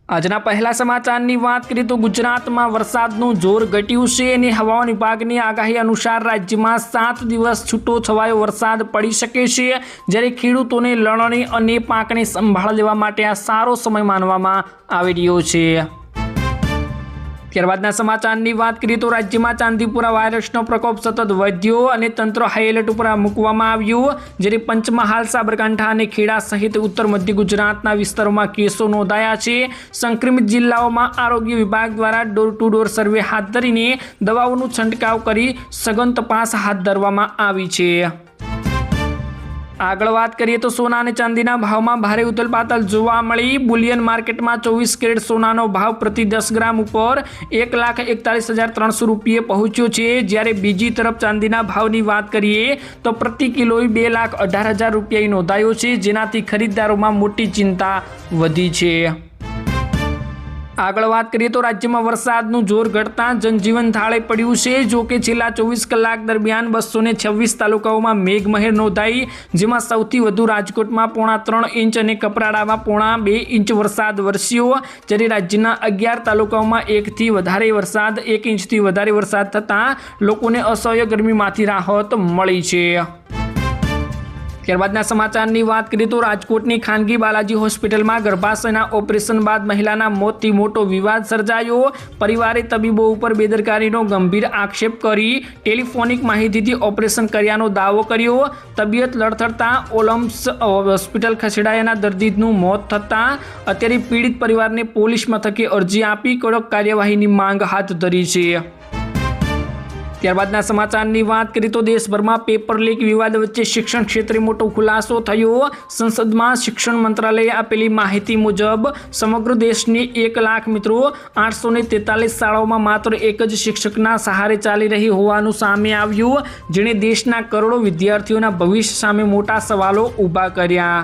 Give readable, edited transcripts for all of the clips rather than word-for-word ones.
આજના પહેલા સમાચારની વાત કરીએ તો ગુજરાતમાં વરસાદનું જોર ઘટ્યું છે અને હવામાન વિભાગની આગાહી અનુસાર રાજ્યમાં 7 દિવસ છૂટો છવાયો વરસાદ પડી શકે છે, જ્યારે ખેડૂતોને લણણી અને પાકને સંભાળ લેવા માટે આ સારો સમય માનવામાં આવી રહ્યો છે। ત્યારબાદના સમાચારની વાત કરીએ તો રાજ્યમાં ચાંદીપુરા વાયરસનો પ્રકોપ સતત વધ્યો અને તંત્ર હાઈ એલર્ટ ઉપર મૂકવામાં આવ્યું, જ્યારે પંચમહાલ, સાબરકાંઠા અને ખેડા સહિત ઉત્તર મધ્ય ગુજરાતના વિસ્તારોમાં કેસો નોંધાયા છે। સંક્રમિત જિલ્લાઓમાં આરોગ્ય વિભાગ દ્વારા ડોર ટુ ડોર સર્વે હાથ ધરીને દવાઓનો છંટકાવ કરી સઘન તપાસ હાથ ધરવામાં આવી છે। આગળ વાત કરીએ તો સોના અને ચાંદીના ભાવમાં ભારે ઉથલપાથલ જોવા મળી। બુલિયન માર્કેટમાં 24 કેરેટ સોનાનો ભાવ પ્રતિ 10 ગ્રામ ઉપર 1,41,300 રૂપિયે પહોંચ્યો છે, જ્યારે બીજી તરફ ચાંદીના ભાવની વાત કરીએ તો પ્રતિ કિલોએ 2,18,000 રૂપિયા નોંધાયો છે, જેનાથી ખરીદદારોમાં મોટી ચિંતા વધી છે। આગળ વાત કરીએ તો રાજ્યમાં વરસાદનું જોર ઘટતા જનજીવન થાળે પડ્યું છે। જો કે છેલ્લા 24 કલાક દરમિયાન 226 તાલુકાઓમાં મેઘમહેર નોંધાઈ, જેમાં સૌથી વધુ રાજકોટમાં 3.5 ઇંચ અને કપરાડામાં 2.5 ઇંચ વરસાદ વરસ્યો, જ્યારે રાજ્યના 11 તાલુકાઓમાં 1 ઇંચથી વધારે વરસાદ થતાં લોકોને અસહ્ય ગરમીમાંથી રાહત મળી છે। ત્યારબાદના સમાચારની વાત કરીએ તો રાજકોટની ખાનગી બાલાજી હોસ્પિટલમાં ગર્ભાશયના ઓપરેશન બાદ મહિલાના મોતથી મોટો વિવાદ સર્જાયો। પરિવારે તબીબો ઉપર બેદરકારીનો ગંભીર આક્ષેપ કરી ટેલિફોનિક માહિતીથી ઓપરેશન કર્યાનો દાવો કર્યો। તબિયત લડથડતા ઓલમ્સ હોસ્પિટલ ખસેડાયાના દર્દીનું મોત થતાં અત્યારે પીડિત પરિવારને પોલીસ મથકે અરજી આપી કડક કાર્યવાહીની માંગ હાથ ધરી છે। ત્યારબાદના સમાચારની વાત કરીએ તો દેશભરમાં પેપર લીક વિવાદ વચ્ચે શિક્ષણ ક્ષેત્રે મોટો ખુલાસો થયો। સંસદમાં શિક્ષણ મંત્રાલયે આપેલી માહિતી મુજબ સમગ્ર દેશની 1 લાખ મિત્રો 843 શાળાઓમાં માત્ર એક જ શિક્ષકના સહારે ચાલી રહી હોવાનું સામે આવ્યું, જેણે દેશના કરોડો વિદ્યાર્થીઓના ભવિષ્ય સામે મોટા સવાલો ઊભા કર્યા।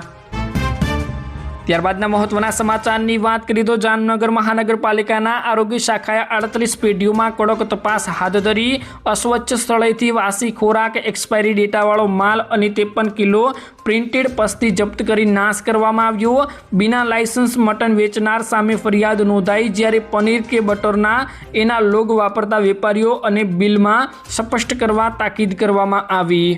ત્યારબાદના મહત્વના સમાચારની વાત કરીએ તો જામનગર મહાનગરપાલિકાના આરોગ્ય શાખાએ 38 પેઢીઓમાં કડક તપાસ હાથ ધરી। અસ્વચ્છ સ્થળેથી વાસી ખોરાક, એક્સપાયરી ડેટાવાળો માલ અને 53 કિલો પ્રિન્ટેડ પસ્તી જપ્ત કરી નાશ કરવામાં આવ્યો। બિના લાયસન્સ મટન વેચનાર સામે ફરિયાદ નોંધાઈ, જ્યારે પનીર કે બટરના એના લોગ વાપરતા વેપારીઓ અને બિલમાં સ્પષ્ટ કરવા તાકીદ કરવામાં આવી।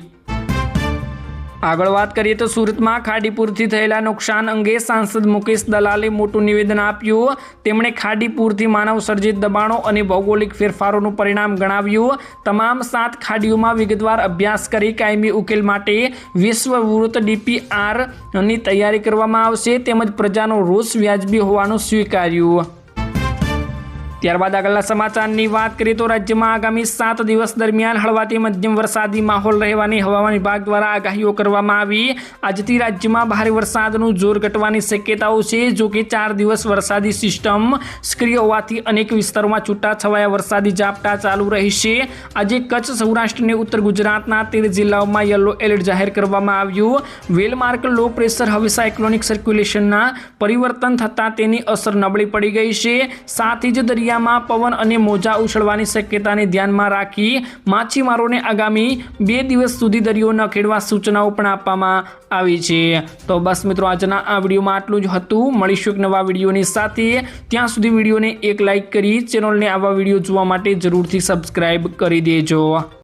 આગળ વાત કરીએ તો સુરતમાં ખાડીપુરથી થયેલા નુકસાન અંગે સાંસદ મુકેશ દલાલે મોટું નિવેદન આપ્યું। તેમણે ખાડીપુરથી માનવ સર્જિત દબાણો અને ભૌગોલિક ફેરફારોનું પરિણામ ગણાવ્યું। તમામ 7 ખાડીઓમાં વિગતવાર અભ્યાસ કરી કાયમી ઉકેલ માટે વિશ્વવૃત્ત DPRની તૈયારી કરવામાં આવશે, તેમજ પ્રજાનો રોષ વ્યાજબી હોવાનું સ્વીકાર્યું। ત્યારબાદ આગળના સમાચારની વાત કરીએ તો રાજ્યમાં આગામી 7 દિવસ દરમિયાન હળવાથી મધ્યમ વરસાદી માહોલ રહેવાની હવામાન વિભાગ દ્વારા આગાહીઓ કરવામાં આવી। આજથી રાજ્યમાં ભારે વરસાદનું જોર ઘટવાની શક્યતાઓ છે। જો કે 4 દિવસ વરસાદી સિસ્ટમ સક્રિય હોવાથી અનેક વિસ્તારોમાં છૂટાછવાયા વરસાદી ઝાપટા ચાલુ રહેશે। આજે કચ્છ, સૌરાષ્ટ્ર અને ઉત્તર ગુજરાતના 13 જિલ્લાઓમાં યલો એલર્ટ જાહેર કરવામાં આવ્યું। વેલમાર્ક લો પ્રેશર હવે સાયક્લોનિક સર્ક્યુલેશનના પરિવર્તન થતાં તેની અસર નબળી પડી ગઈ છે। સાથે જ દરિયામાં પવન અને મોજા ઉછળવાની શક્યતાને ધ્યાનમાં રાખી માછીમારોને આગામી 2 દિવસ સુધી દરિયો ન ખેડવા સૂચનાઓ પણ આપવામાં આવી છે। તો બસ મિત્રો, આજના આ વિડીયોમાં આટલું જ હતું। મળીશું એક નવા વિડીયોની સાથે। ત્યાં સુધી વિડીયોને એક લાઇક કરી ચેનલને આવા વિડીયો જોવા માટે જરૂરથી સબસ્ક્રાઇબ કરી દેજો।